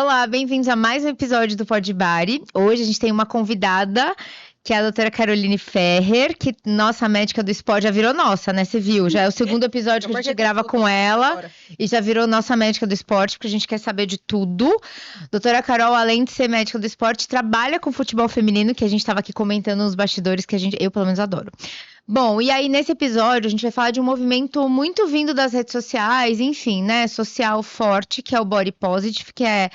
Olá, bem-vindos a mais um episódio do Pod Bari. Hoje a gente tem uma convidada, que é a doutora Caroline Ferrer, que nossa médica do esporte já virou nossa, né? Você viu? Já é o segundo episódio que a gente grava com ela e já virou nossa médica do esporte, porque a gente quer saber de tudo. Doutora Carol, além de ser médica do esporte, trabalha com futebol feminino, que a gente estava aqui comentando nos bastidores, que eu pelo menos adoro. Bom, e aí nesse episódio a gente vai falar de um movimento muito vindo das redes sociais, enfim, né, social forte, que é o Body Positive, que é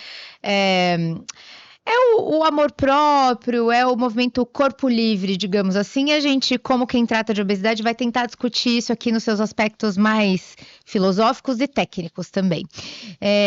o amor próprio, é o movimento corpo livre, digamos assim. E a gente, como quem trata de obesidade, vai tentar discutir isso aqui nos seus aspectos mais filosóficos e técnicos também.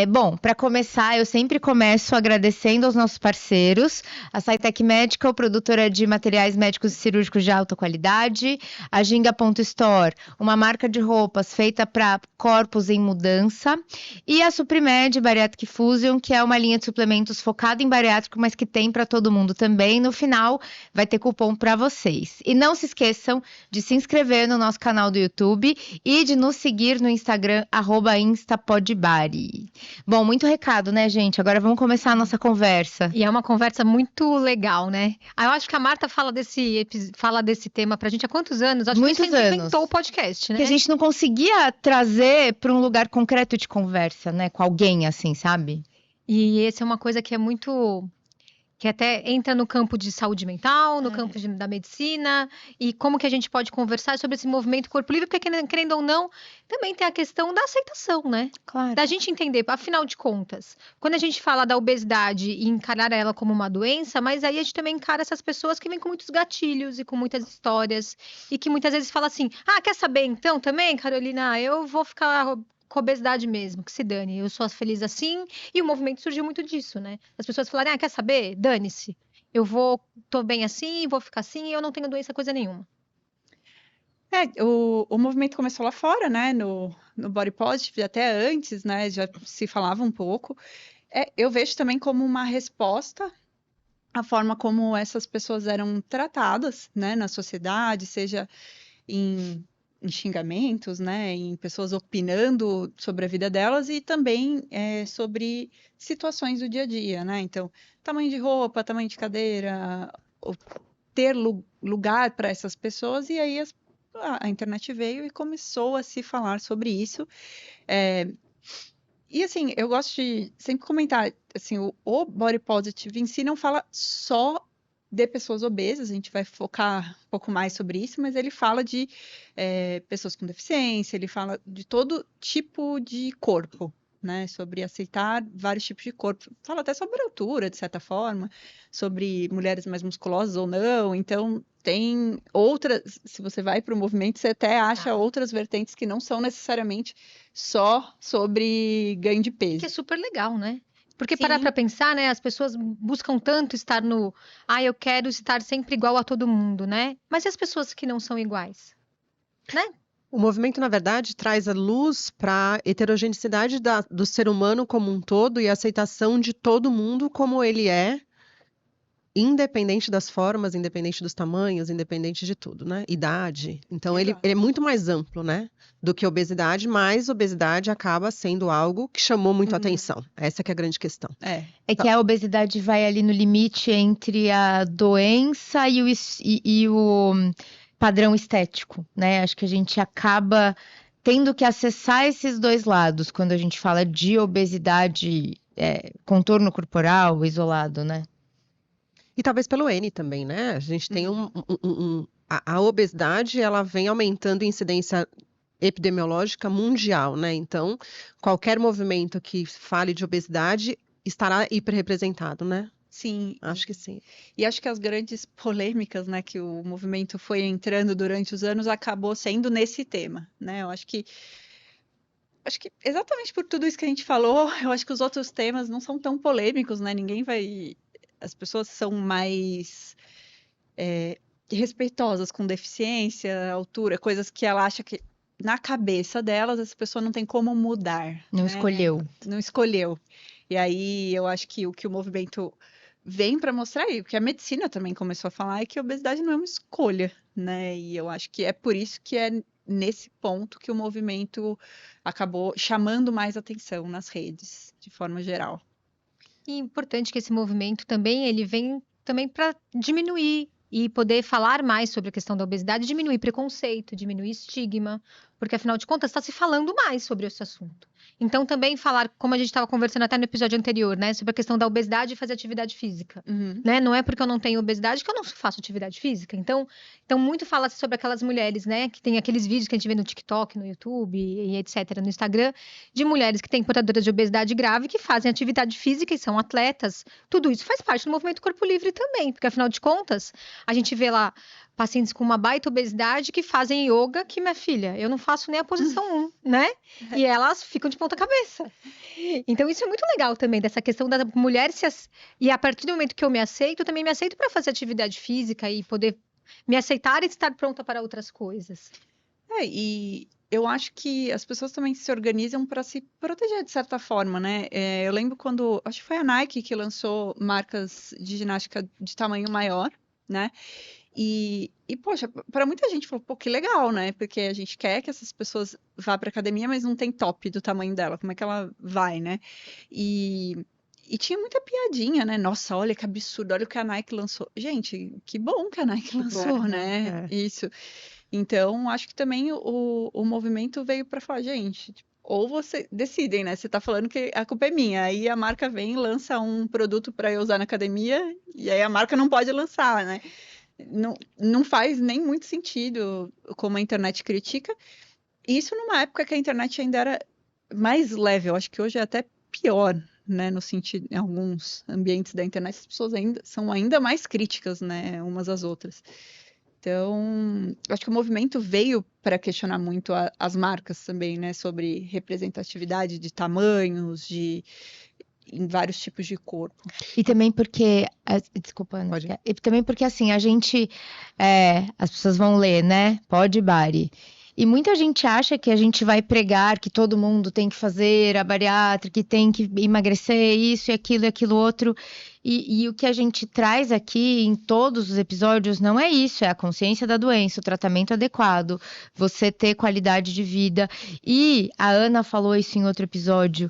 Bom, para começar, eu sempre começo agradecendo aos nossos parceiros, a SciTech Medical, produtora de materiais médicos e cirúrgicos de alta qualidade, a Ginga.store, uma marca de roupas feita para corpos em mudança, e a Suprimed Bariatric Fusion, que é uma linha de suplementos focada em bariátrico, mas que tem para todo mundo também. No final, vai ter cupom para vocês. E não se esqueçam de se inscrever no nosso canal do YouTube e de nos seguir no Instagram, @instapodbari. Bom, muito recado, né, gente? Agora vamos começar a nossa conversa. E é uma conversa muito legal, né? Eu acho que a Marta fala desse tema pra gente há quantos anos? Acho Muitos que a gente anos. inventou o podcast, né? Que a gente não conseguia trazer para um lugar concreto de conversa, né? Com alguém assim, sabe? E essa é uma coisa que é muito... que até entra no campo de saúde mental, no campo da medicina, e como que a gente pode conversar sobre esse movimento corpo livre, porque querendo ou não, também tem a questão da aceitação, né? Claro. Da gente entender, afinal de contas, quando a gente fala da obesidade e encarar ela como uma doença, mas aí a gente também encara essas pessoas que vêm com muitos gatilhos e com muitas histórias, e que muitas vezes fala assim, quer saber então também, Carolina, eu vou ficar com obesidade mesmo, que se dane, eu sou feliz assim, e o movimento surgiu muito disso, né? As pessoas falarem, quer saber? Dane-se. Tô bem assim, vou ficar assim, e eu não tenho doença coisa nenhuma. O movimento começou lá fora, né? No Body Positive, até antes, né? Já se falava um pouco. Eu vejo também como uma resposta à forma como essas pessoas eram tratadas, né? Na sociedade, seja em xingamentos, né? Em pessoas opinando sobre a vida delas e também sobre situações do dia a dia, né? Então, tamanho de roupa, tamanho de cadeira, ter lugar para essas pessoas, e aí a internet veio e começou a se falar sobre isso. E assim, eu gosto de sempre comentar, assim, o Body Positive em si não fala só de pessoas obesas, a gente vai focar um pouco mais sobre isso, mas ele fala de pessoas com deficiência, ele fala de todo tipo de corpo, né? Sobre aceitar vários tipos de corpo. Fala até sobre altura, de certa forma, sobre mulheres mais musculosas ou não. Então, tem outras, se você vai para o movimento, você até acha outras vertentes que não são necessariamente só sobre ganho de peso. Que é super legal, né? Porque Sim. parar pra pensar, né? As pessoas buscam tanto estar eu quero estar sempre igual a todo mundo, né? Mas e as pessoas que não são iguais? Né? O movimento, na verdade, traz a luz para a heterogeneidade do ser humano como um todo e a aceitação de todo mundo como ele é, independente das formas, independente dos tamanhos, independente de tudo, né? Idade. Então, ele é muito mais amplo, né? Do que obesidade, mas obesidade acaba sendo algo que chamou muito a atenção. Essa que é a grande questão. É que a obesidade vai ali no limite entre a doença e o padrão estético, né? Acho que a gente acaba tendo que acessar esses dois lados quando a gente fala de obesidade, contorno corporal isolado, né? E talvez pelo N também, né? A gente tem a obesidade, ela vem aumentando em incidência epidemiológica mundial, né? Então, qualquer movimento que fale de obesidade estará hiperrepresentado, né? Sim. Acho que sim. E acho que as grandes polêmicas, né, que o movimento foi entrando durante os anos acabou sendo nesse tema, né? Eu acho que exatamente por tudo isso que a gente falou, eu acho que os outros temas não são tão polêmicos, né? As pessoas são mais respeitosas com deficiência, altura, coisas que ela acha que na cabeça delas essa pessoa não tem como mudar. Não né? escolheu. Não escolheu. E aí eu acho que o que o movimento vem para mostrar, e o que a medicina também começou a falar, é que a obesidade não é uma escolha, né? E eu acho que é por isso que é nesse ponto que o movimento acabou chamando mais atenção nas redes, de forma geral. E é importante que esse movimento também, ele vem também para diminuir e poder falar mais sobre a questão da obesidade, diminuir preconceito, diminuir estigma, porque afinal de contas está se falando mais sobre esse assunto. Então também falar, como a gente estava conversando até no episódio anterior, né, sobre a questão da obesidade e fazer atividade física, né? Não é porque eu não tenho obesidade que eu não faço atividade física. Então muito fala-se sobre aquelas mulheres, né, que tem aqueles vídeos que a gente vê no TikTok, no YouTube e etc, no Instagram, de mulheres que têm portadoras de obesidade grave que fazem atividade física e são atletas. Tudo isso faz parte do movimento Corpo Livre também, porque afinal de contas, a gente vê lá pacientes com uma baita obesidade que fazem yoga, que, minha filha, eu não faço nem a posição 1, né? E elas ficam de ponta cabeça. Então, isso é muito legal também, dessa questão da mulher E a partir do momento que eu me aceito, eu também me aceito para fazer atividade física e poder me aceitar e estar pronta para outras coisas. E eu acho que as pessoas também se organizam para se proteger de certa forma, né? Eu lembro quando, acho que foi a Nike que lançou marcas de ginástica de tamanho maior, né? E poxa, para muita gente falou, pô, que legal, né? Porque a gente quer que essas pessoas vá para academia, mas não tem top do tamanho dela. Como é que ela vai, né? E tinha muita piadinha, né? Nossa, olha que absurdo, olha o que a Nike lançou. Gente, que bom que a Nike lançou, né? Isso. Então, acho que também o movimento veio para falar, gente, ou você decidem, né? Você tá falando que a culpa é minha. Aí a marca vem e lança um produto para eu usar na academia, e aí a marca não pode lançar, né? Não faz nem muito sentido como a internet critica. Isso numa época que a internet ainda era mais leve. Eu acho que hoje é até pior, né? No sentido, em alguns ambientes da internet, as pessoas são ainda mais críticas, né? Umas às outras. Então, acho que o movimento veio para questionar muito as marcas também, né? Sobre representatividade de tamanhos, em vários tipos de corpo. E também porque, desculpa, e também porque assim, a gente, as pessoas vão ler, né? Pode Bari. E muita gente acha que a gente vai pregar que todo mundo tem que fazer a bariátrica, que tem que emagrecer isso e aquilo outro. E o que a gente traz aqui em todos os episódios não é isso, é a consciência da doença, o tratamento adequado, você ter qualidade de vida. E a Ana falou isso em outro episódio,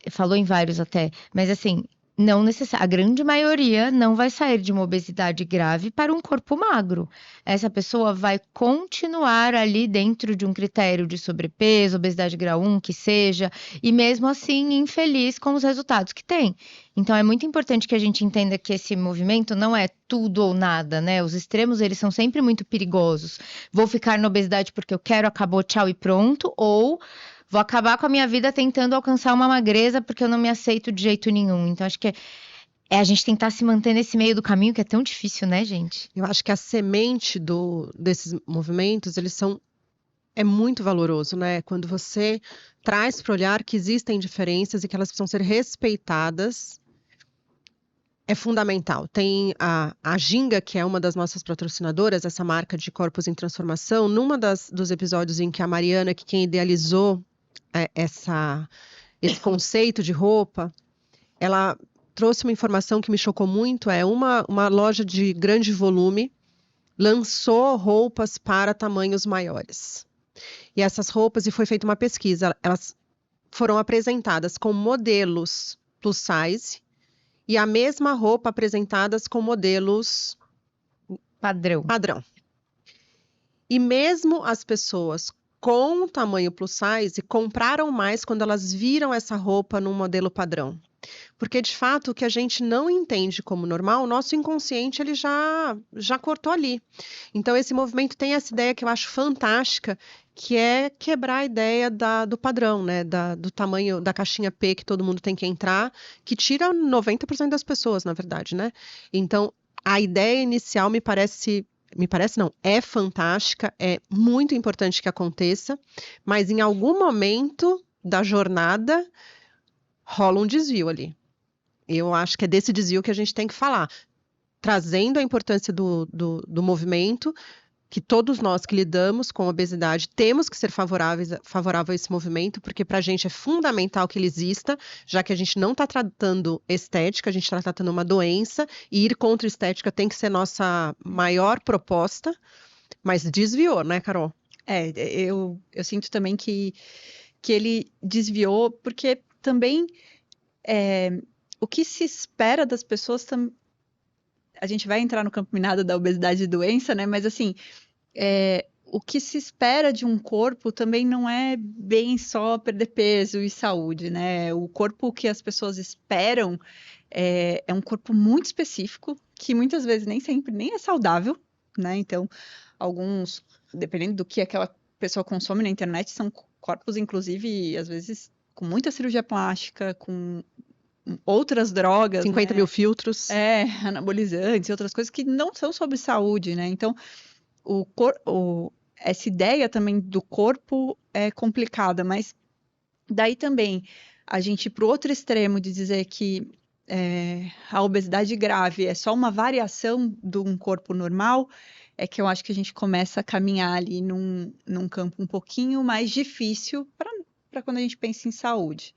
falou em vários até, mas assim, não necessariamente, a grande maioria não vai sair de uma obesidade grave para um corpo magro. Essa pessoa vai continuar ali dentro de um critério de sobrepeso, obesidade grau 1, que seja, e mesmo assim infeliz com os resultados que tem. Então é muito importante que a gente entenda que esse movimento não é tudo ou nada, né? Os extremos, eles são sempre muito perigosos. Vou ficar na obesidade porque eu quero, acabou, tchau e pronto, ou vou acabar com a minha vida tentando alcançar uma magreza porque eu não me aceito de jeito nenhum. Então, acho que é a gente tentar se manter nesse meio do caminho que é tão difícil, né, gente? Eu acho que a semente desses movimentos, é muito valoroso, né? Quando você traz para o olhar que existem diferenças e que elas precisam ser respeitadas, é fundamental. Tem a Ginga, que é uma das nossas patrocinadoras, essa marca de corpos em transformação, dos episódios em que a Mariana, que quem idealizou esse conceito de roupa, ela trouxe uma informação que me chocou muito, uma loja de grande volume lançou roupas para tamanhos maiores. E essas roupas, e foi feita uma pesquisa, elas foram apresentadas com modelos plus size e a mesma roupa apresentadas com modelos padrão. E mesmo as pessoas com tamanho plus size compraram mais quando elas viram essa roupa num modelo padrão. Porque, de fato, o que a gente não entende como normal, o nosso inconsciente ele já cortou ali. Então, esse movimento tem essa ideia que eu acho fantástica, que é quebrar a ideia do padrão, né? Do tamanho da caixinha P que todo mundo tem que entrar, que tira 90% das pessoas, na verdade, né? Então, a ideia inicial é fantástica, é muito importante que aconteça, mas em algum momento da jornada rola um desvio ali. Eu acho que é desse desvio que a gente tem que falar, trazendo a importância do movimento, que todos nós que lidamos com obesidade temos que ser favorável a esse movimento, porque para a gente é fundamental que ele exista, já que a gente não está tratando estética, a gente está tratando uma doença, e ir contra a estética tem que ser nossa maior proposta, mas desviou, né, Carol? Eu sinto também que ele desviou, porque também o que se espera das pessoas também. A gente vai entrar no campo minado da obesidade e doença, né? Mas assim, o que se espera de um corpo também não é bem só perder peso e saúde, né? O corpo que as pessoas esperam é um corpo muito específico, que muitas vezes nem sempre nem é saudável, né? Então, alguns, dependendo do que aquela pessoa consome na internet, são corpos, inclusive, às vezes, com muita cirurgia plástica, com outras drogas, 50 né? mil filtros. Anabolizantes e outras coisas que não são sobre saúde, né? Então, essa ideia também do corpo é complicada, mas daí também a gente ir para o outro extremo de dizer que a obesidade grave é só uma variação de um corpo normal, é que eu acho que a gente começa a caminhar ali num campo um pouquinho mais difícil para quando a gente pensa em saúde,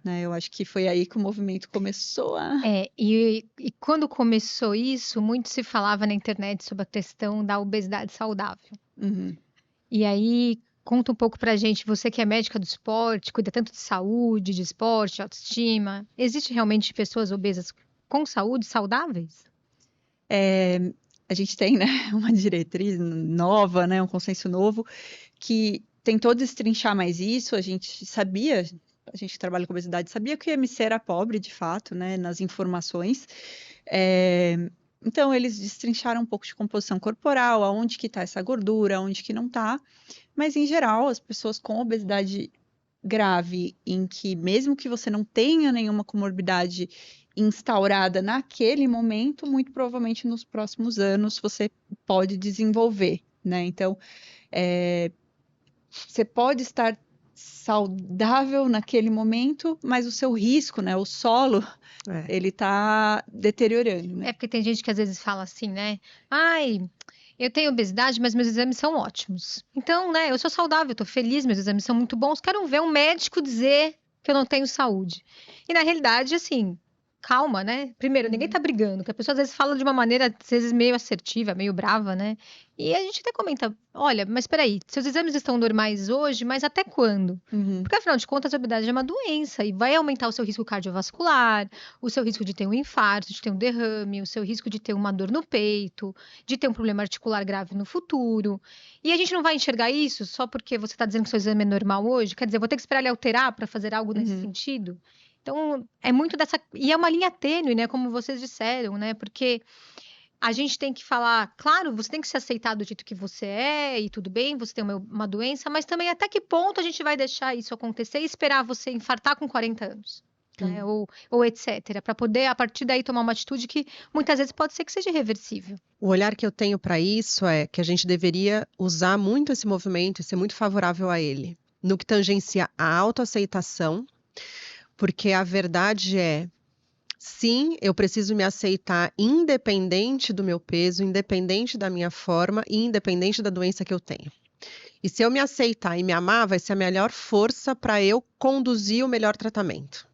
né? Eu acho que foi aí que o movimento começou a... E quando começou isso, muito se falava na internet sobre a questão da obesidade saudável. Uhum. E aí, conta um pouco pra gente, você que é médica do esporte, cuida tanto de saúde, de esporte, de autoestima, existe realmente pessoas obesas com saúde, saudáveis? A gente tem, né, uma diretriz nova, né, um consenso novo, que tentou destrinchar mais isso. A gente sabia, a gente que trabalha com obesidade, sabia que o IMC era pobre, de fato, né, nas informações. Então, eles destrincharam um pouco de composição corporal, aonde que está essa gordura, aonde que não está. Mas, em geral, as pessoas com obesidade grave, em que mesmo que você não tenha nenhuma comorbidade instaurada naquele momento, muito provavelmente nos próximos anos você pode desenvolver, né? Então, você pode estar saudável naquele momento, mas o seu risco, né? O solo, ele tá deteriorando, né? Porque tem gente que às vezes fala assim, né? Ai, eu tenho obesidade, mas meus exames são ótimos. Então, né, eu sou saudável, eu tô feliz, meus exames são muito bons. Quero ver um médico dizer que eu não tenho saúde. E na realidade, assim, calma, né? Primeiro, ninguém tá brigando, porque a pessoa às vezes fala de uma maneira, às vezes, meio assertiva, meio brava, né? E a gente até comenta, olha, mas peraí, seus exames estão normais hoje, mas até quando? Uhum. Porque afinal de contas, a obesidade é uma doença e vai aumentar o seu risco cardiovascular, o seu risco de ter um infarto, de ter um derrame, o seu risco de ter uma dor no peito, de ter um problema articular grave no futuro. E a gente não vai enxergar isso só porque você está dizendo que seu exame é normal hoje? Quer dizer, eu vou ter que esperar ele alterar para fazer algo nesse sentido? Então, é muito dessa. E é uma linha tênue, né? Como vocês disseram, né? Porque a gente tem que falar, claro, você tem que se aceitar do jeito que você é e tudo bem, você tem uma doença, mas também até que ponto a gente vai deixar isso acontecer e esperar você infartar com 40 anos, né? Ou etc, para poder, a partir daí, tomar uma atitude que muitas vezes pode ser que seja irreversível. O olhar que eu tenho para isso é que a gente deveria usar muito esse movimento e ser muito favorável a ele, no que tangencia a autoaceitação, porque a verdade é, sim, eu preciso me aceitar independente do meu peso, independente da minha forma e independente da doença que eu tenho. E se eu me aceitar e me amar, vai ser a melhor força para eu conduzir o melhor tratamento.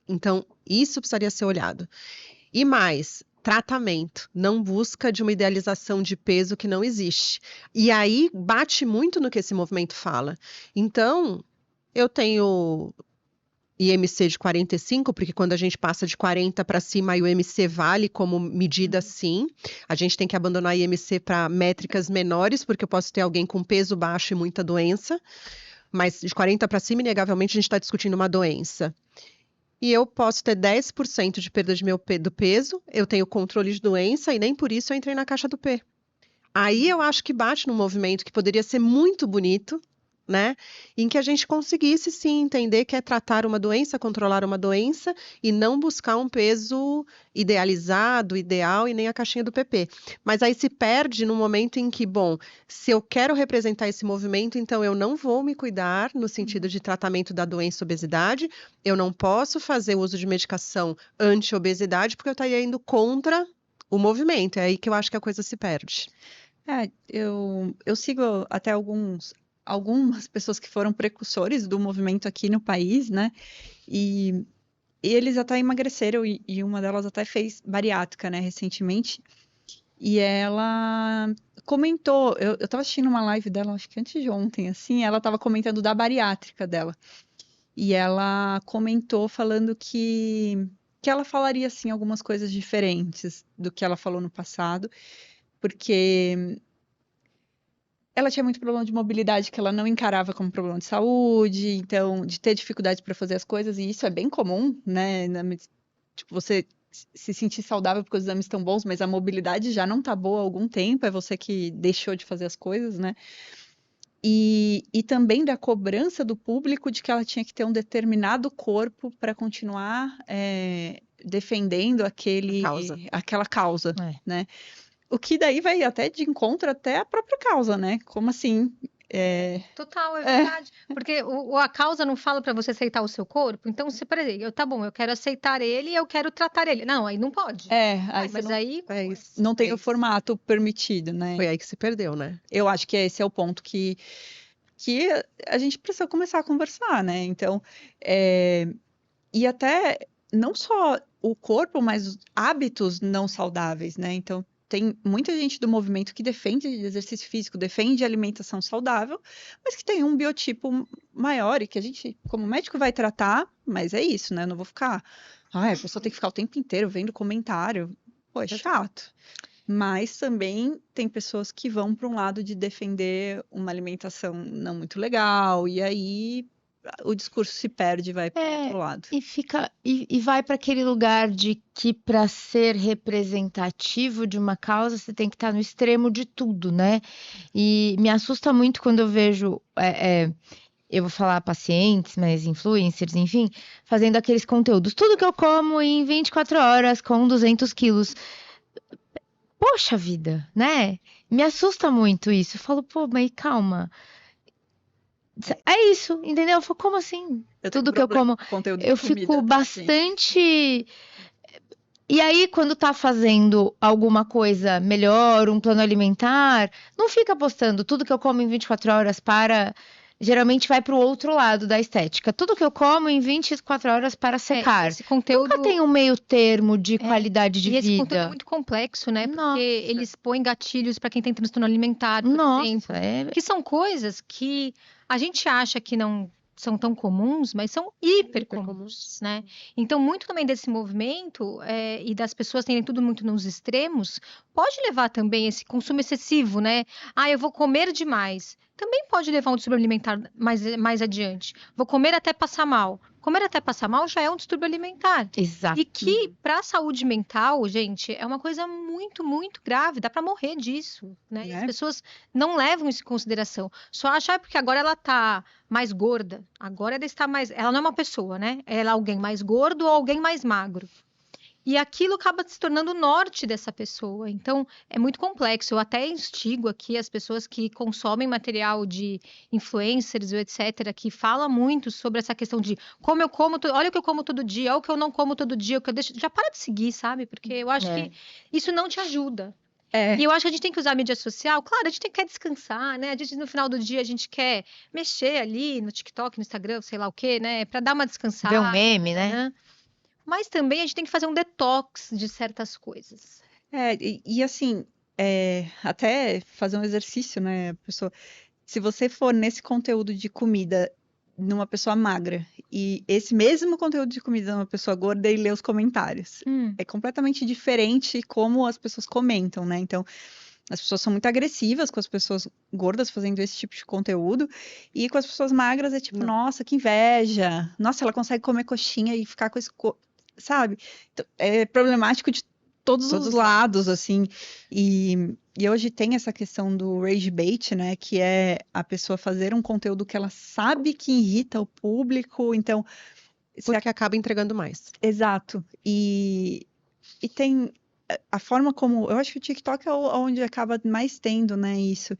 Então, isso precisaria ser olhado. E mais, tratamento, não busca de uma idealização de peso que não existe. E aí bate muito no que esse movimento fala. Então, eu tenho IMC de 45, porque quando a gente passa de 40 para cima, aí o IMC vale como medida sim. A gente tem que abandonar IMC para métricas menores, porque eu posso ter alguém com peso baixo e muita doença, mas de 40 para cima, inegavelmente, a gente está discutindo uma doença. E eu posso ter 10% de perda do peso, eu tenho controle de doença e nem por isso eu entrei na caixa do P. Aí eu acho que bate num movimento que poderia ser muito bonito, né? Em que a gente conseguisse sim entender que é tratar uma doença, controlar uma doença e não buscar um peso idealizado, ideal e nem a caixinha do PP. Mas aí se perde no momento em que, bom, se eu quero representar esse movimento, então eu não vou me cuidar no sentido de tratamento da doença obesidade, eu não posso fazer uso de medicação anti-obesidade porque eu estaria indo contra o movimento. É aí que eu acho que a coisa se perde. Eu sigo até algumas pessoas que foram precursores do movimento aqui no país, né? E eles até emagreceram e uma delas até fez bariátrica, né, recentemente. E ela comentou, eu tava assistindo uma live dela, acho que antes de ontem, assim, ela tava comentando da bariátrica dela. E ela comentou falando que que ela falaria, assim, algumas coisas diferentes do que ela falou no passado, porque ela tinha muito problema de mobilidade que ela não encarava como problema de saúde, então, de ter dificuldade para fazer as coisas, e isso é bem comum, né? Tipo, você se sentir saudável porque os exames estão bons, mas a mobilidade já não tá boa há algum tempo, é você que deixou de fazer as coisas, né? E também da cobrança do público de que ela tinha que ter um determinado corpo para continuar defendendo aquela causa, É. né? O que daí vai até de encontro até a própria causa, né? Como assim? Total, é verdade. Porque a causa não fala para você aceitar o seu corpo. Então, se, por exemplo, tá bom, eu quero aceitar ele e eu quero tratar ele. Não, aí não pode. Aí Mas aí É isso. não tem é o isso. formato permitido, né? Foi aí que se perdeu, né? Eu acho que esse é o ponto que a gente precisa começar a conversar, né? Então, e até não só o corpo, mas os hábitos não saudáveis, né? Então, tem muita gente do movimento que defende exercício físico, defende alimentação saudável, mas que tem um biotipo maior e que a gente, como médico, vai tratar, mas é isso, né? Eu não vou ficar. A pessoa tem que ficar o tempo inteiro vendo comentário. Pô, é chato. Mas também tem pessoas que vão para um lado de defender uma alimentação não muito legal, e aí o discurso se perde e vai para o outro lado. E vai para aquele lugar de que para ser representativo de uma causa você tem que estar no extremo de tudo, né? E me assusta muito quando eu vejo, eu vou falar pacientes, mas influencers, enfim, fazendo aqueles conteúdos. Tudo que eu como em 24 horas com 200 quilos. Poxa vida, né? Me assusta muito isso. Eu falo, pô, mas calma. É isso, entendeu? Eu falo, como assim? Eu tenho Tudo que eu problema como. com conteúdo de Eu comida, fico gente. bastante. E aí, quando tá fazendo alguma coisa melhor, um plano alimentar, não fica postando tudo que eu como em 24 horas para. Geralmente vai pro outro lado da estética. Tudo que eu como em 24 horas para secar. Esse conteúdo. Nunca tem um meio termo de qualidade de E esse conteúdo é vida. muito complexo, né? Porque Nossa. eles põem gatilhos para quem tem transtorno alimentar, por exemplo. Nossa, Que são coisas que a gente acha que não são tão comuns, mas são hiper comuns, né? Então, muito também desse movimento e das pessoas terem tudo muito nos extremos, pode levar também esse consumo excessivo, né? Eu vou comer demais. Também pode levar um distúrbio alimentar mais adiante. Vou comer até passar mal. Comer até passar mal já é um distúrbio alimentar. exato. E que, para a saúde mental, gente, é uma coisa muito, muito grave. Dá para morrer disso, né? E as pessoas não levam isso em consideração. Só achar porque agora ela tá mais gorda. Agora ela está mais. Ela não é uma pessoa, né? Ela é alguém mais gordo ou alguém mais magro. E aquilo acaba se tornando o norte dessa pessoa. Então, é muito complexo. Eu até instigo aqui as pessoas que consomem material de influencers e etc., que fala muito sobre essa questão de como eu como, olha o que eu como todo dia, olha o que eu não como todo dia, o que eu deixo. Já para de seguir, sabe? Porque eu acho que isso não te ajuda. E eu acho que a gente tem que usar a mídia social. Claro, a gente quer descansar, né? A gente, no final do dia, a gente quer mexer ali no TikTok, no Instagram, sei lá o quê, né? Para dar uma descansada. Ver um meme, né? Mas também a gente tem que fazer um detox de certas coisas. E assim, até fazer um exercício, né, pessoa? Se você for nesse conteúdo de comida numa pessoa magra e esse mesmo conteúdo de comida numa pessoa gorda e ler os comentários, é completamente diferente como as pessoas comentam, né? Então, as pessoas são muito agressivas com as pessoas gordas fazendo esse tipo de conteúdo e com as pessoas magras é tipo, nossa, que inveja. Nossa, ela consegue comer coxinha e ficar com esse sabe? Então, é problemático de todos os lados, assim. E hoje tem essa questão do rage bait, né? Que é a pessoa fazer um conteúdo que ela sabe que irrita o público, então... Porque acaba entregando mais. Exato. E tem a forma como... Eu acho que o TikTok é onde acaba mais tendo, né, isso.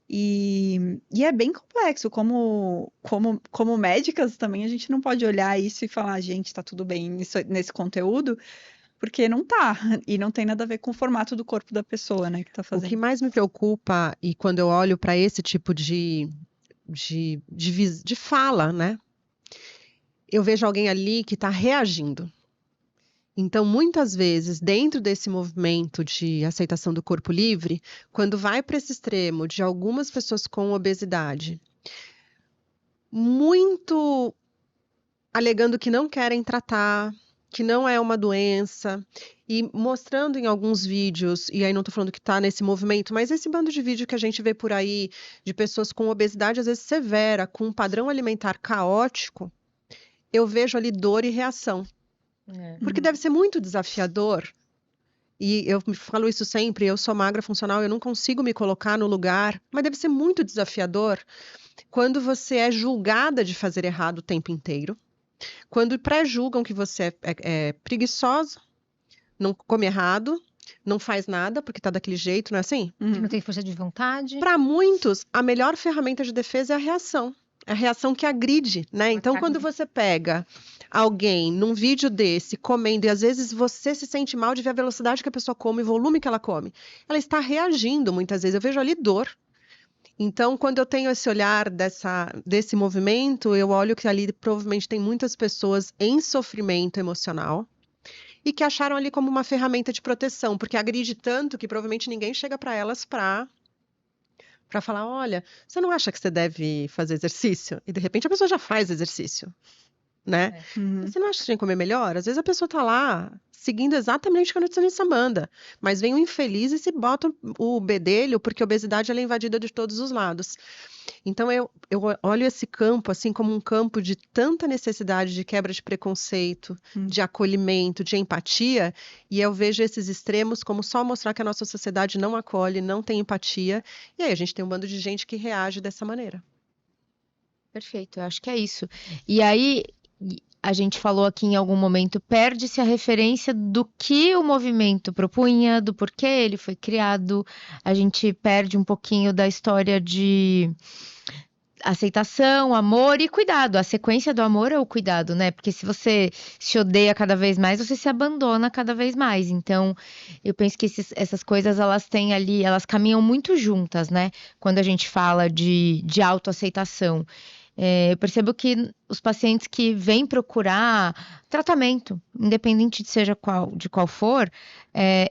E é bem complexo, como médicas também, a gente não pode olhar isso e falar, gente, tá tudo bem nesse conteúdo, porque não tá, e não tem nada a ver com o formato do corpo da pessoa, né, que tá O fazendo. que mais me preocupa, e quando eu olho para esse tipo de fala, né, eu vejo alguém ali que está reagindo. Então, muitas vezes, dentro desse movimento de aceitação do corpo livre, quando vai para esse extremo de algumas pessoas com obesidade, muito alegando que não querem tratar, que não é uma doença, e mostrando em alguns vídeos, e aí não tô falando que tá nesse movimento, mas esse bando de vídeo que a gente vê por aí, de pessoas com obesidade, às vezes severa, com um padrão alimentar caótico, eu vejo ali dor e reação. Porque deve ser muito desafiador, e eu falo isso sempre, eu sou magra funcional, eu não consigo me colocar no lugar, mas deve ser muito desafiador quando você é julgada de fazer errado o tempo inteiro, quando pré-julgam que você é preguiçosa, não come errado, não faz nada porque tá daquele jeito, não é assim? Que não tem força de vontade. Para muitos, a melhor ferramenta de defesa é a reação. É a reação que agride, né? Então, quando você pega alguém num vídeo desse comendo e às vezes você se sente mal de ver a velocidade que a pessoa come, o volume que ela come, ela está reagindo muitas vezes. Eu vejo ali dor. Então, quando eu tenho esse olhar desse movimento, eu olho que ali provavelmente tem muitas pessoas em sofrimento emocional e que acharam ali como uma ferramenta de proteção, porque agride tanto que provavelmente ninguém chega para elas para falar, olha, você não acha que você deve fazer exercício? E de repente a pessoa já faz exercício, né? Você não acha que você tem que comer melhor? Às vezes a pessoa tá lá seguindo exatamente o que a nutricionista manda, mas vem um infeliz e se bota o bedelho, porque a obesidade ela é invadida de todos os lados. Então eu olho esse campo assim como um campo de tanta necessidade de quebra de preconceito, de acolhimento, de empatia, e eu vejo esses extremos como só mostrar que a nossa sociedade não acolhe, não tem empatia, e aí a gente tem um bando de gente que reage dessa maneira. Perfeito, eu acho que é isso. E aí, a gente falou aqui em algum momento, perde-se a referência do que o movimento propunha, do porquê ele foi criado. A gente perde um pouquinho da história de aceitação, amor e cuidado. A sequência do amor é o cuidado, né? Porque se você se odeia cada vez mais, você se abandona cada vez mais. Então, eu penso que essas coisas, elas têm ali, elas caminham muito juntas, né? Quando a gente fala de autoaceitação. Eu percebo que os pacientes que vêm procurar tratamento, independente de qual for,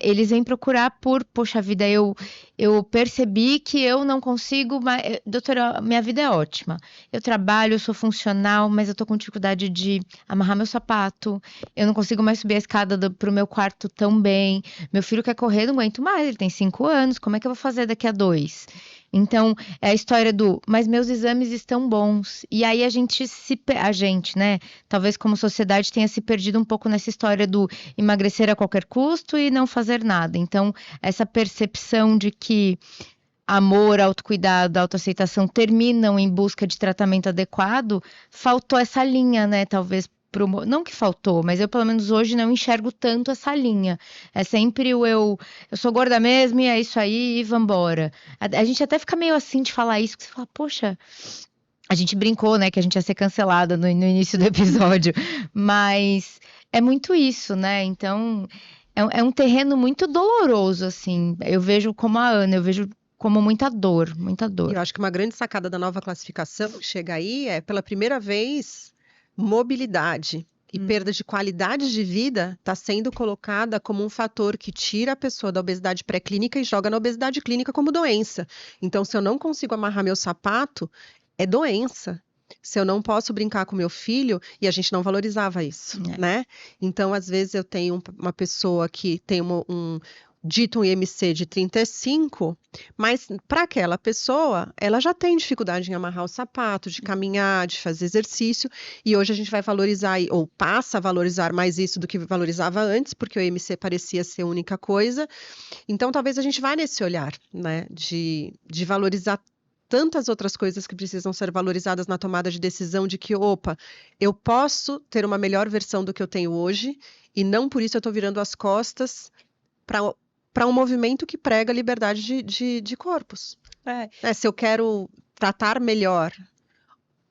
eles vêm procurar poxa vida, eu percebi que eu não consigo, doutora, minha vida é ótima. Eu trabalho, eu sou funcional, mas eu tô com dificuldade de amarrar meu sapato, eu não consigo mais subir a escada pro meu quarto tão bem, meu filho quer correr, não aguento mais, ele tem 5 anos, como é que eu vou fazer daqui a 2? Então, é a história mas meus exames estão bons. E aí a gente, né, talvez como sociedade tenha se perdido um pouco nessa história do emagrecer a qualquer custo e não fazer nada. Então, essa percepção de que amor, autocuidado, autoaceitação terminam em busca de tratamento adequado, faltou essa linha, né, talvez. Não que faltou, mas eu pelo menos hoje não enxergo tanto essa linha. É sempre eu sou gorda mesmo e é isso aí e vambora. A gente até fica meio assim de falar isso, que você fala, poxa, a gente brincou, né, que a gente ia ser cancelada no início do episódio, mas é muito isso, né? Então, é um terreno muito doloroso, assim. Eu vejo como a Ana, eu vejo como muita dor, muita dor. Eu acho que uma grande sacada da nova classificação que chega aí é, pela primeira vez, mobilidade e perda de qualidade de vida está sendo colocada como um fator que tira a pessoa da obesidade pré-clínica e joga na obesidade clínica como doença. Então, se eu não consigo amarrar meu sapato, é doença. Se eu não posso brincar com meu filho, e a gente não valorizava isso, né? Então, às vezes, eu tenho uma pessoa que tem dito um IMC de 35, mas para aquela pessoa, ela já tem dificuldade em amarrar o sapato, de caminhar, de fazer exercício, e hoje a gente vai valorizar, ou passa a valorizar mais isso do que valorizava antes, porque o IMC parecia ser a única coisa. Então, talvez a gente vá nesse olhar, né, de valorizar tantas outras coisas que precisam ser valorizadas na tomada de decisão de que, opa, eu posso ter uma melhor versão do que eu tenho hoje, e não por isso eu estou virando as costas para um movimento que prega liberdade de corpos. Se eu quero tratar melhor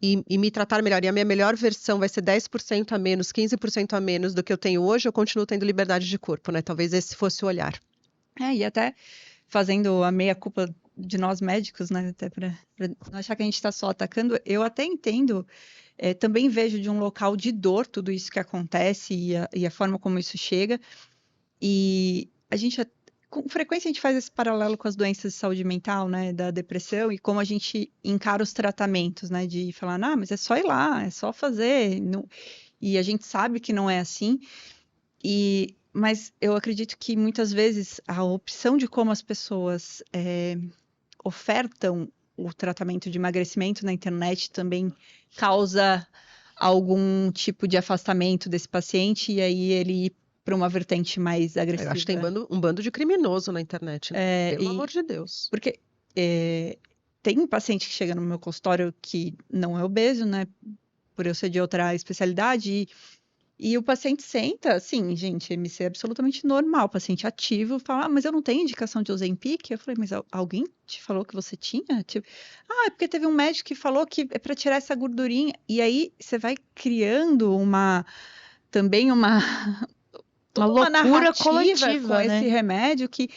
e me tratar melhor, e a minha melhor versão vai ser 10% a menos, 15% a menos do que eu tenho hoje, eu continuo tendo liberdade de corpo, né? Talvez esse fosse o olhar. E até fazendo a meia-culpa de nós médicos, né? Até para não achar que a gente está só atacando, eu até entendo, também vejo de um local de dor tudo isso que acontece e a forma como isso chega. E a gente, com frequência, a gente faz esse paralelo com as doenças de saúde mental, né? Da depressão e como a gente encara os tratamentos, né? De falar, mas é só ir lá, é só fazer. Não... E a gente sabe que não é assim. Mas eu acredito que muitas vezes a opção de como as pessoas ofertam o tratamento de emagrecimento na internet também causa algum tipo de afastamento desse paciente e aí ele ir para uma vertente mais Eu agressiva. acho que tem um bando de criminoso na internet, né? Pelo amor de Deus. Porque tem um paciente que chega no meu consultório que não é obeso, né? Por eu ser de outra especialidade, e o paciente senta, assim, gente, MC é absolutamente normal, paciente ativo, fala, mas eu não tenho indicação de Ozempic? Eu falei, mas alguém te falou que você tinha? Tipo, é porque teve um médico que falou que é para tirar essa gordurinha. E aí você vai criando também toda uma loucura narrativa coletiva, com né? esse remédio que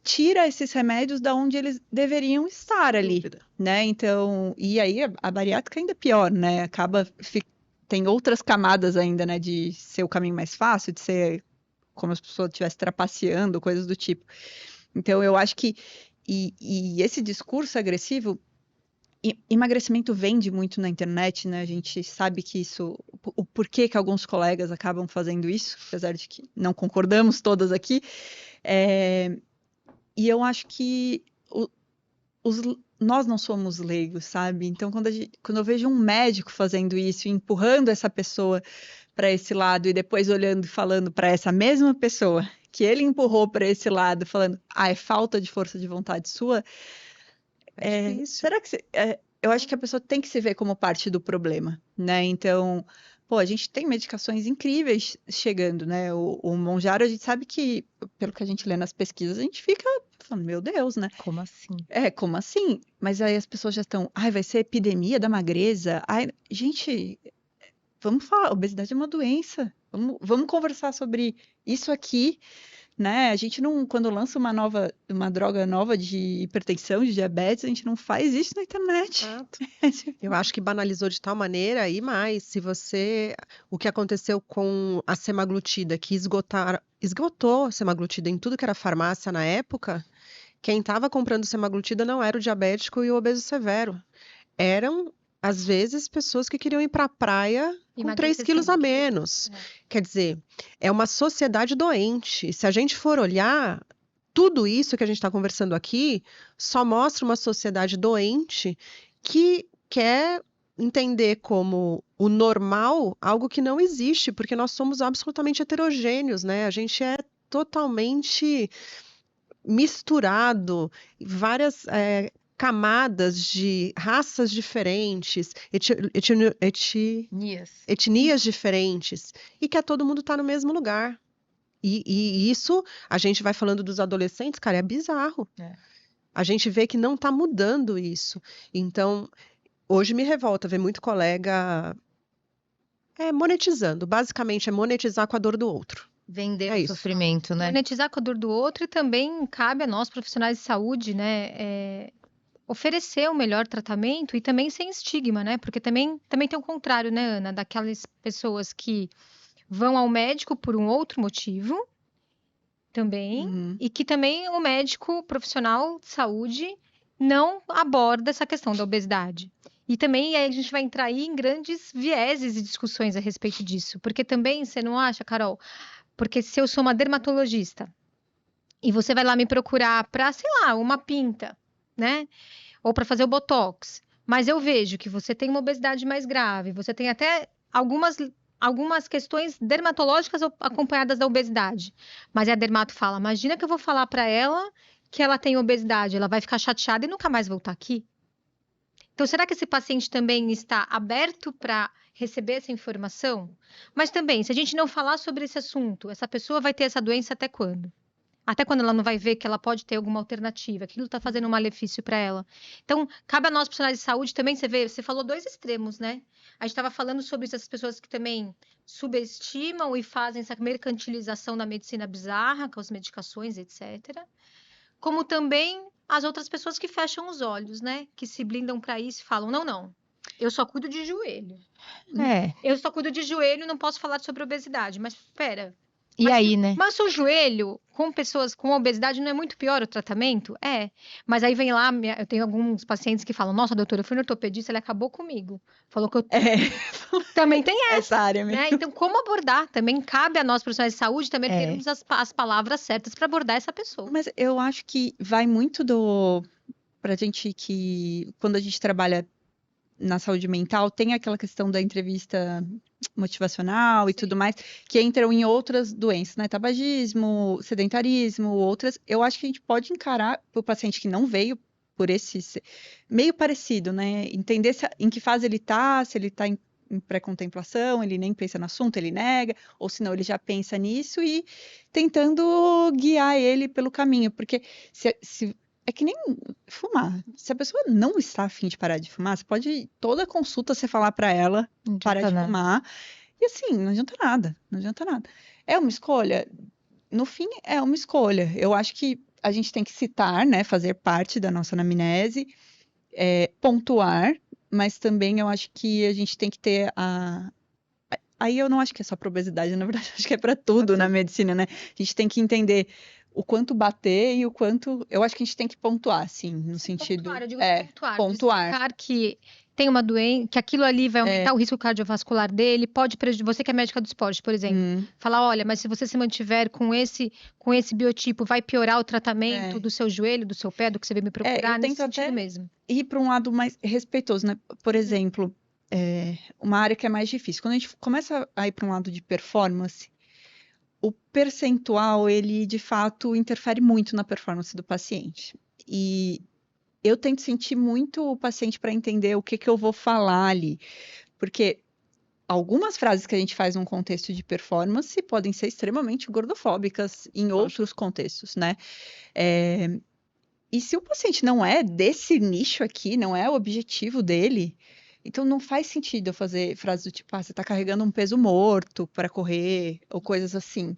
tira esses remédios da onde eles deveriam estar ali, né? Então, e aí a bariátrica ainda é pior, né? Acaba tem outras camadas ainda, né? De ser o caminho mais fácil, de ser como se a pessoa estivesse trapaceando, coisas do tipo. Então, eu acho que e esse discurso agressivo, emagrecimento vende muito na internet, né? A gente sabe que isso, o porquê que alguns colegas acabam fazendo isso, apesar de que não concordamos todas aqui. E eu acho que nós não somos leigos, sabe? Então, quando eu vejo um médico fazendo isso, empurrando essa pessoa para esse lado e depois olhando e falando para essa mesma pessoa que ele empurrou para esse lado, falando, é falta de força de vontade sua, será que eu acho que a pessoa tem que se ver como parte do problema, né? Então, a gente tem medicações incríveis chegando, né? O Mounjaro, a gente sabe que, pelo que a gente lê nas pesquisas, a gente fica falando, meu Deus, né? Como assim? Como assim? Mas aí as pessoas já estão, vai ser epidemia da magreza. Gente, vamos falar, obesidade é uma doença. Vamos conversar sobre isso aqui, né? A gente não, quando lança uma droga nova de hipertensão, de diabetes, a gente não faz isso na internet. Exato. Eu acho que banalizou de tal maneira e mais, o que aconteceu com a semaglutida, que esgotou a semaglutida em tudo que era farmácia na época, quem estava comprando semaglutida não era o diabético e o obeso severo. Eram, às vezes, pessoas que queriam ir para a praia com 3 quilos a menos. Quer dizer, é uma sociedade doente. Se a gente for olhar, tudo isso que a gente está conversando aqui só mostra uma sociedade doente que quer entender como o normal algo que não existe, porque nós somos absolutamente heterogêneos, né? A gente é totalmente misturado, várias camadas de raças diferentes, etnias diferentes, e que todo mundo está no mesmo lugar. E isso, a gente vai falando dos adolescentes, cara, é bizarro. A gente vê que não está mudando isso. Então, hoje me revolta ver muito colega monetizando. Basicamente, é monetizar com a dor do outro. Vender o sofrimento, né? Monetizar com a dor do outro e também cabe a nós, profissionais de saúde, né? Oferecer o melhor tratamento e também sem estigma, né? Porque também tem o contrário, né, Ana? Daquelas pessoas que vão ao médico por um outro motivo também, e que também o médico profissional de saúde não aborda essa questão da obesidade. E também aí a gente vai entrar aí em grandes vieses e discussões a respeito disso. Porque também, você não acha, Carol? Porque se eu sou uma dermatologista e você vai lá me procurar para, sei lá, uma pinta, né? Ou para fazer o botox, mas eu vejo que você tem uma obesidade mais grave, você tem até algumas questões dermatológicas acompanhadas da obesidade. Mas a dermato fala: imagina que eu vou falar para ela que ela tem obesidade, ela vai ficar chateada e nunca mais voltar aqui. Então, será que esse paciente também está aberto para receber essa informação? Mas também, se a gente não falar sobre esse assunto, essa pessoa vai ter essa doença até quando? Até quando ela não vai ver que ela pode ter alguma alternativa, aquilo está fazendo um malefício para ela. Então, cabe a nós, profissionais de saúde, também, você falou dois extremos, né? A gente estava falando sobre essas pessoas que também subestimam e fazem essa mercantilização da medicina bizarra, com as medicações, etc. Como também as outras pessoas que fecham os olhos, né? Que se blindam para isso e falam: não, eu só cuido de joelho. Eu só cuido de joelho, não posso falar sobre obesidade. Mas espera, E aí, né? Mas o joelho, com pessoas com obesidade, não é muito pior o tratamento? É. Mas aí vem lá, eu tenho alguns pacientes que falam, nossa, doutora, eu fui no ortopedista, ele acabou comigo. Falou que eu também tem Essa área mesmo. né? Então, como abordar? Também cabe a nós, profissionais de saúde, também termos as palavras certas para abordar essa pessoa. Mas eu acho que vai muito pra gente que, quando a gente trabalha na saúde mental, tem aquela questão da entrevista motivacional e tudo mais, que entram em outras doenças, né? Tabagismo, sedentarismo, outras. Eu acho que a gente pode encarar o paciente que não veio por esse meio parecido, né? Entender em que fase ele tá, se ele tá em pré-contemplação, ele nem pensa no assunto, ele nega, ou senão ele já pensa nisso e tentando guiar ele pelo caminho, porque se é que nem fumar. Se a pessoa não está a fim de parar de fumar, você pode toda consulta você falar para ela parar de fumar. E assim, não adianta nada, não adianta nada. É uma escolha? No fim, é uma escolha. Eu acho que a gente tem que citar, né, fazer parte da nossa anamnese, pontuar, mas também eu acho que a gente tem que ter Aí eu não acho que é só para obesidade, na verdade, acho que é para tudo na medicina, né? A gente tem que entender o quanto bater e o quanto. Eu acho que a gente tem que pontuar, assim, no sentido. Pontuar, eu digo pontuar. Explicar que tem uma doença, que aquilo ali vai aumentar o risco cardiovascular dele, pode prejudicar. Você que é médica do esporte, por exemplo, falar: olha, mas se você se mantiver com esse biotipo, vai piorar o tratamento do seu joelho, do seu pé, do que você veio me procurar, nesse sentido mesmo. Ir para um lado mais respeitoso, né? Por exemplo, uma área que é mais difícil. Quando a gente começa a ir para um lado de performance, o percentual, ele de fato interfere muito na performance do paciente. E eu tento sentir muito o paciente para entender o que eu vou falar ali. Porque algumas frases que a gente faz num contexto de performance podem ser extremamente gordofóbicas em outros contextos, né? E se o paciente não é desse nicho aqui, não é o objetivo dele, então não faz sentido eu fazer frases do tipo, você tá carregando um peso morto para correr, ou coisas assim.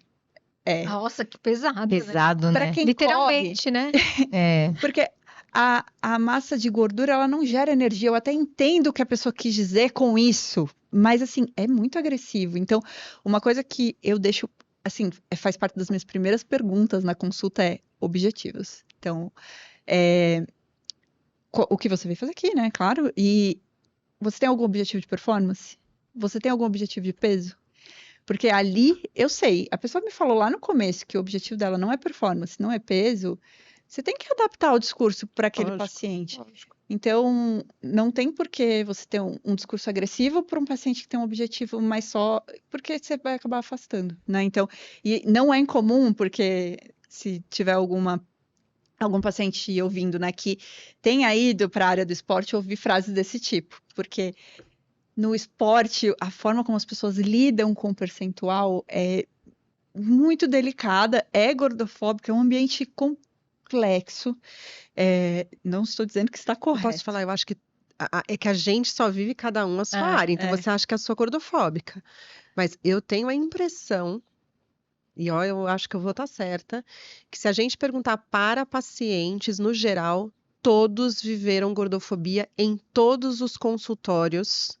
Nossa, que pesado. Pesado, né? Para quem literalmente, corre, né? Porque a massa de gordura, ela não gera energia. Eu até entendo o que a pessoa quis dizer com isso, mas assim, é muito agressivo. Então, uma coisa que eu deixo, assim, faz parte das minhas primeiras perguntas na consulta é objetivos. Então, o que você veio fazer aqui, né? Claro. E você tem algum objetivo de performance? Você tem algum objetivo de peso? Porque ali, eu sei, a pessoa me falou lá no começo que o objetivo dela não é performance, não é peso. Você tem que adaptar o discurso para aquele paciente. Lógico. Então, não tem por que você ter um discurso agressivo para um paciente que tem um objetivo mais só, porque você vai acabar afastando, né? Então, e não é incomum, porque se tiver algum paciente ouvindo, né, que tenha ido para a área do esporte, ouvir frases desse tipo, porque no esporte, a forma como as pessoas lidam com o percentual é muito delicada, é gordofóbica, é um ambiente complexo. Não estou dizendo que está correto. Eu posso falar, eu acho que é que a gente só vive cada um a sua área, então você acha que eu sou gordofóbica. Mas eu tenho a impressão, e ó, eu acho que eu vou estar certa, que se a gente perguntar para pacientes, no geral, todos viveram gordofobia em todos os consultórios.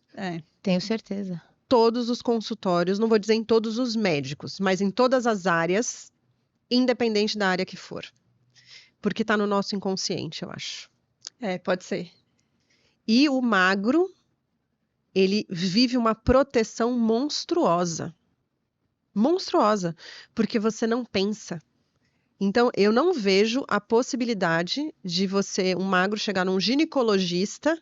Tenho certeza. Todos os consultórios, não vou dizer em todos os médicos, mas em todas as áreas, independente da área que for. Porque tá no nosso inconsciente, eu acho. Pode ser. E o magro, ele vive uma proteção monstruosa. Monstruosa. Porque você não pensa. Então, eu não vejo a possibilidade de um magro, chegar num ginecologista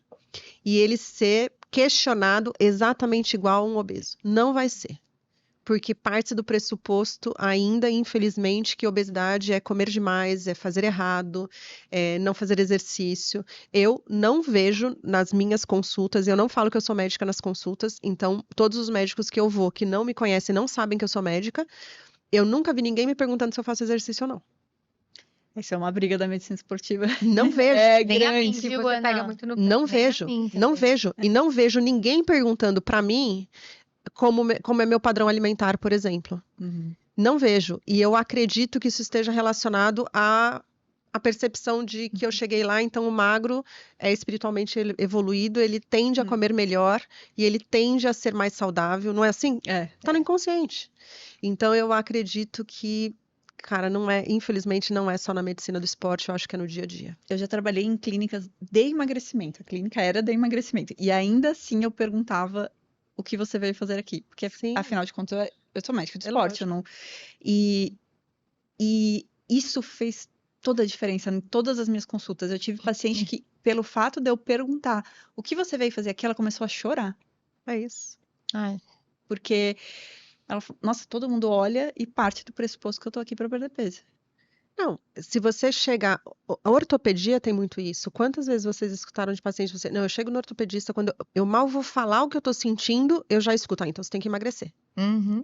e ele ser questionado exatamente igual a um obeso. Não vai ser. Porque parte do pressuposto ainda, infelizmente, que obesidade é comer demais, é fazer errado, é não fazer exercício. Eu não vejo nas minhas consultas, eu não falo que eu sou médica nas consultas, então todos os médicos que eu vou, que não me conhecem, não sabem que eu sou médica, eu nunca vi ninguém me perguntando se eu faço exercício ou não. Essa é uma briga da medicina esportiva. Não vejo. Grande. Se você pega muito no pé. Não vejo. Não vejo. E não vejo ninguém perguntando para mim como é meu padrão alimentar, por exemplo. Não vejo. E eu acredito que isso esteja relacionado à a percepção de que eu cheguei lá, então o magro é espiritualmente evoluído, ele tende a comer melhor e ele tende a ser mais saudável, não é assim? Tá no inconsciente. Então eu acredito que, cara, infelizmente não é só na medicina do esporte, eu acho que é no dia a dia. Eu já trabalhei em clínicas de emagrecimento. A clínica era de emagrecimento. E ainda assim eu perguntava o que você veio fazer aqui. Porque, afinal de contas, eu sou médica de esporte. Eu não... E isso fez toda a diferença em todas as minhas consultas. Eu tive paciente que, pelo fato de eu perguntar o que você veio fazer aqui, ela começou a chorar. É isso. Ai. Porque ela falou, nossa, todo mundo olha e parte do pressuposto que eu tô aqui para perder peso. Não, se você chegar... A ortopedia tem muito isso. Quantas vezes vocês escutaram de paciente, não, eu chego no ortopedista, quando eu mal vou falar o que eu tô sentindo, eu já escuto, então você tem que emagrecer. Uhum.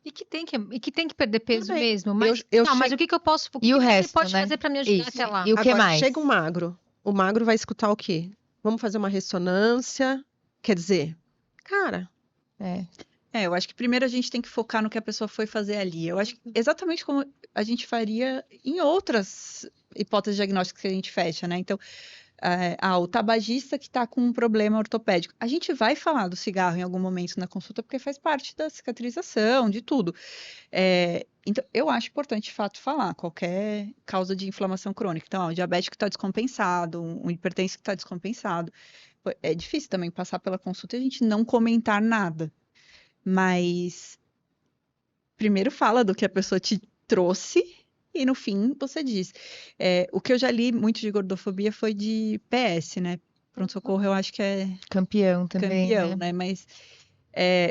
E que tem que perder peso mesmo. Mas, mas o que eu posso... E o resto, você pode né? fazer para me ajudar Isso. até lá? E o que Agora, mais? chega um magro. O magro vai escutar o quê? Vamos fazer uma ressonância? Quer dizer, cara... Eu acho que primeiro a gente tem que focar no que a pessoa foi fazer ali. Eu acho que exatamente como a gente faria em outras hipóteses diagnósticas que a gente fecha, né? Então, o tabagista que está com um problema ortopédico. A gente vai falar do cigarro em algum momento na consulta, porque faz parte da cicatrização, de tudo. Então, eu acho importante, de fato, falar qualquer causa de inflamação crônica. Então, um diabético que está descompensado, um hipertenso que está descompensado. É difícil também passar pela consulta e a gente não comentar nada. Mas primeiro fala do que a pessoa te trouxe e no fim você diz. O que eu já li muito de gordofobia foi de PS, né? Pronto-socorro eu acho que é campeão também, né? Mas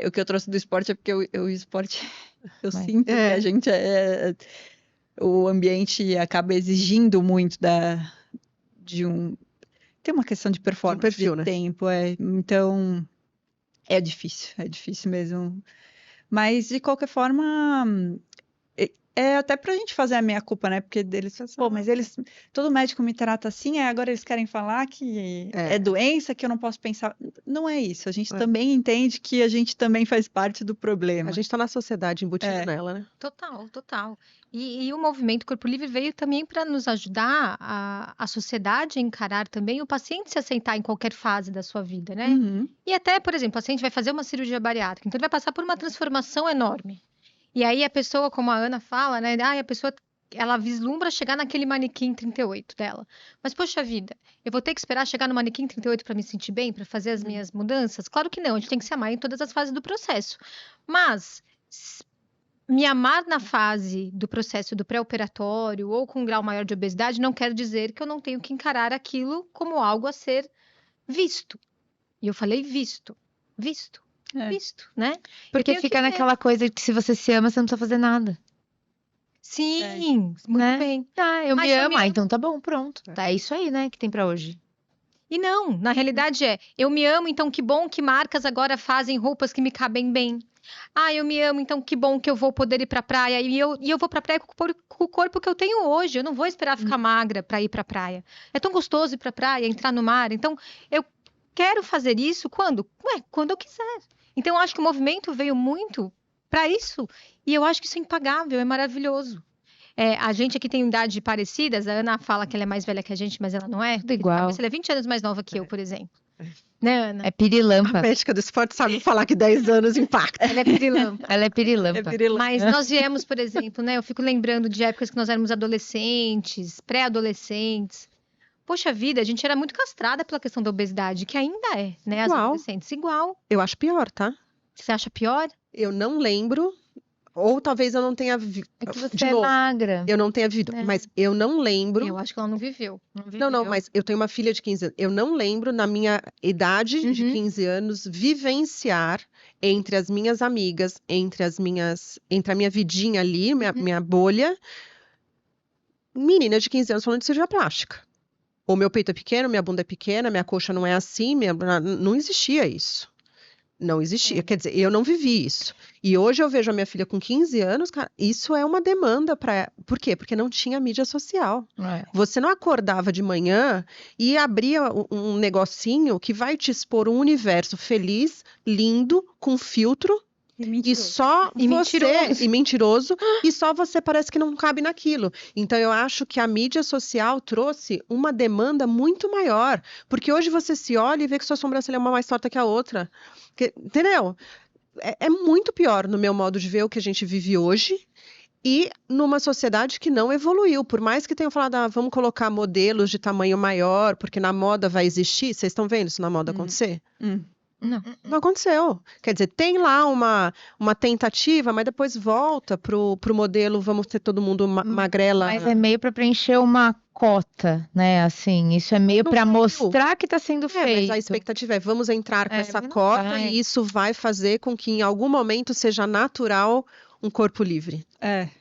o que eu trouxe do esporte é porque o esporte, eu sinto que a gente o ambiente acaba exigindo muito tem uma questão de performance, perfil, de né? tempo, então é difícil mesmo. Mas, de qualquer forma, até pra gente fazer a meia-culpa, né? Porque deles, mas todo médico me trata assim, agora eles querem falar que é doença, que eu não posso pensar. Não é isso. A gente também entende que a gente também faz parte do problema. A gente tá na sociedade, embutido nela, né? Total. E o movimento Corpo Livre veio também para nos ajudar a sociedade a encarar também o paciente se aceitar em qualquer fase da sua vida, né? Uhum. E até, por exemplo, o paciente vai fazer uma cirurgia bariátrica, então ele vai passar por uma transformação enorme. E aí a pessoa, como a Ana fala, né? A pessoa, ela vislumbra chegar naquele manequim 38 dela. Mas, poxa vida, eu vou ter que esperar chegar no manequim 38 para me sentir bem, para fazer as minhas mudanças? Claro que não, a gente tem que se amar em todas as fases do processo. Mas me amar na fase do processo do pré-operatório ou com um grau maior de obesidade não quer dizer que eu não tenho que encarar aquilo como algo a ser visto. E eu falei visto, né? Porque fica naquela coisa de que se você se ama, você não precisa fazer nada. Sim, muito bem. Eu me amo, então tá bom, pronto. Tá, é isso aí, né, que tem pra hoje. E não, na realidade eu me amo, então que bom que marcas agora fazem roupas que me cabem bem. Eu me amo, então que bom que eu vou poder ir pra praia. E eu vou pra praia com o corpo que eu tenho hoje. Eu não vou esperar ficar magra pra ir pra praia. É tão gostoso ir pra praia, entrar no mar. Então, eu quero fazer isso quando? Quando eu quiser. Então, eu acho que o movimento veio muito pra isso. E eu acho que isso é impagável, é maravilhoso. A gente aqui tem idade parecidas. A Ana fala que ela é mais velha que a gente, mas ela não é. Tudo igual. Ela é 20 anos mais nova que eu, por exemplo. Né, Ana? É pirilampa. A médica do esporte sabe falar que 10 anos impacta. Ela é pirilampa. Ela é pirilampa. Mas nós viemos, por exemplo, né? Eu fico lembrando de épocas que nós éramos adolescentes, pré-adolescentes. Poxa vida, a gente era muito castrada pela questão da obesidade, que ainda é, né? As adolescentes. Igual. Eu acho pior, tá? Você acha pior? Eu não lembro, ou talvez eu não tenha vivido. É que você é magra. Eu não tenha vivido, mas eu não lembro. Eu acho que ela não viveu. Não, mas eu tenho uma filha de 15 anos. Eu não lembro, na minha idade de 15 anos, vivenciar entre as minhas amigas, entre a minha vidinha ali, minha bolha, menina de 15 anos falando de cirurgia plástica. O meu peito é pequeno, minha bunda é pequena, minha coxa não é assim, não existia isso. Não existia. Quer dizer, eu não vivi isso. E hoje eu vejo a minha filha com 15 anos, cara, isso é uma demanda para... Por quê? Porque não tinha mídia social. Você não acordava de manhã e abria um negocinho que vai te expor um universo feliz, lindo, com filtro. E E mentiroso. só E você, mentiroso. e mentiroso, e só você parece que não cabe naquilo. Então eu acho que a mídia social trouxe uma demanda muito maior, porque hoje você se olha e vê que sua sobrancelha é uma mais torta que a outra. Entendeu? É muito pior no meu modo de ver o que a gente vive hoje. E numa sociedade que não evoluiu, por mais que tenham falado, vamos colocar modelos de tamanho maior, porque na moda vai existir, vocês estão vendo isso na moda acontecer? Não aconteceu. Quer dizer, tem lá uma tentativa, mas depois volta pro modelo, vamos ter todo mundo magrela. Mas é meio para preencher uma cota, né? Assim, isso é meio Não para saiu. mostrar que está sendo Mas feito. a expectativa é, vamos entrar com essa mas não cota vai. e isso vai fazer com que em algum momento seja natural um corpo livre.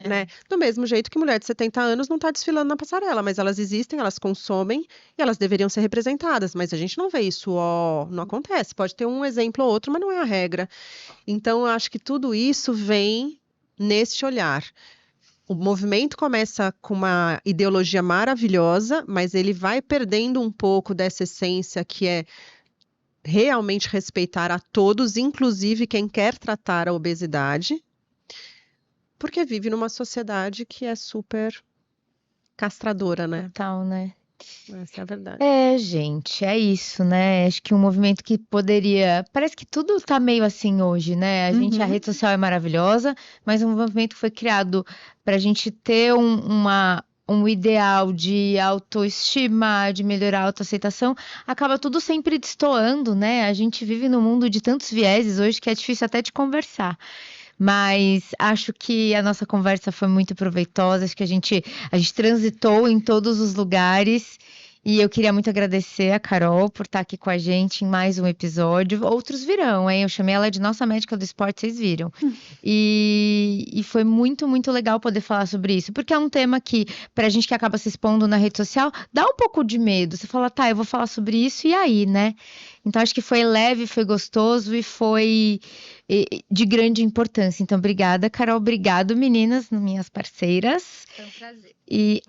Né? Do mesmo jeito que mulher de 70 anos não está desfilando na passarela, mas elas existem, elas consomem e elas deveriam ser representadas, mas a gente não vê isso, não acontece. Pode ter um exemplo ou outro, mas não é a regra. Então, eu acho que tudo isso vem neste olhar. O movimento começa com uma ideologia maravilhosa, mas ele vai perdendo um pouco dessa essência que é realmente respeitar a todos, inclusive quem quer tratar a obesidade, porque vive numa sociedade que é super castradora, né? Total, né? Essa é a verdade. Gente, é isso, né? Acho que um movimento que poderia. Parece que tudo tá meio assim hoje, né? A rede social é maravilhosa, mas um movimento que foi criado pra gente ter um ideal de autoestima, de melhorar a autoaceitação, acaba tudo sempre destoando, né? A gente vive num mundo de tantos vieses hoje que é difícil até de conversar. Mas acho que a nossa conversa foi muito proveitosa, acho que a gente transitou em todos os lugares e eu queria muito agradecer a Carol por estar aqui com a gente em mais um episódio. Outros virão, hein? Eu chamei ela de nossa médica do esporte, vocês viram. E foi muito, muito legal poder falar sobre isso, porque é um tema que, pra gente que acaba se expondo na rede social, dá um pouco de medo. Você fala, tá, eu vou falar sobre isso, e aí, né? Então, acho que foi leve, foi gostoso e foi de grande importância. Então, obrigada, Carol. Obrigado, meninas, minhas parceiras. Foi um prazer. E,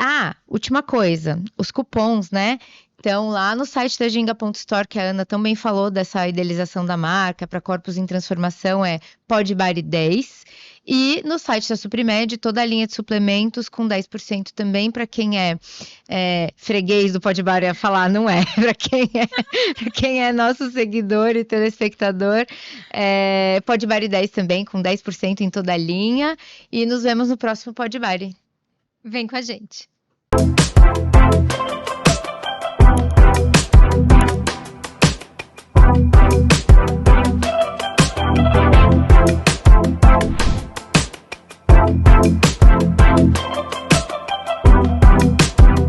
última coisa, os cupons, né? Então, lá no site da Ginga.store, que a Ana também falou dessa idealização da marca para corpos em transformação, é PodBody10. E no site da Suprimed, toda a linha de suplementos com 10% também para quem é freguês do PodBody, ia falar, não é, para quem é nosso seguidor e telespectador, PodBody10 também com 10% em toda a linha. E nos vemos no próximo PodBody. Vem com a gente.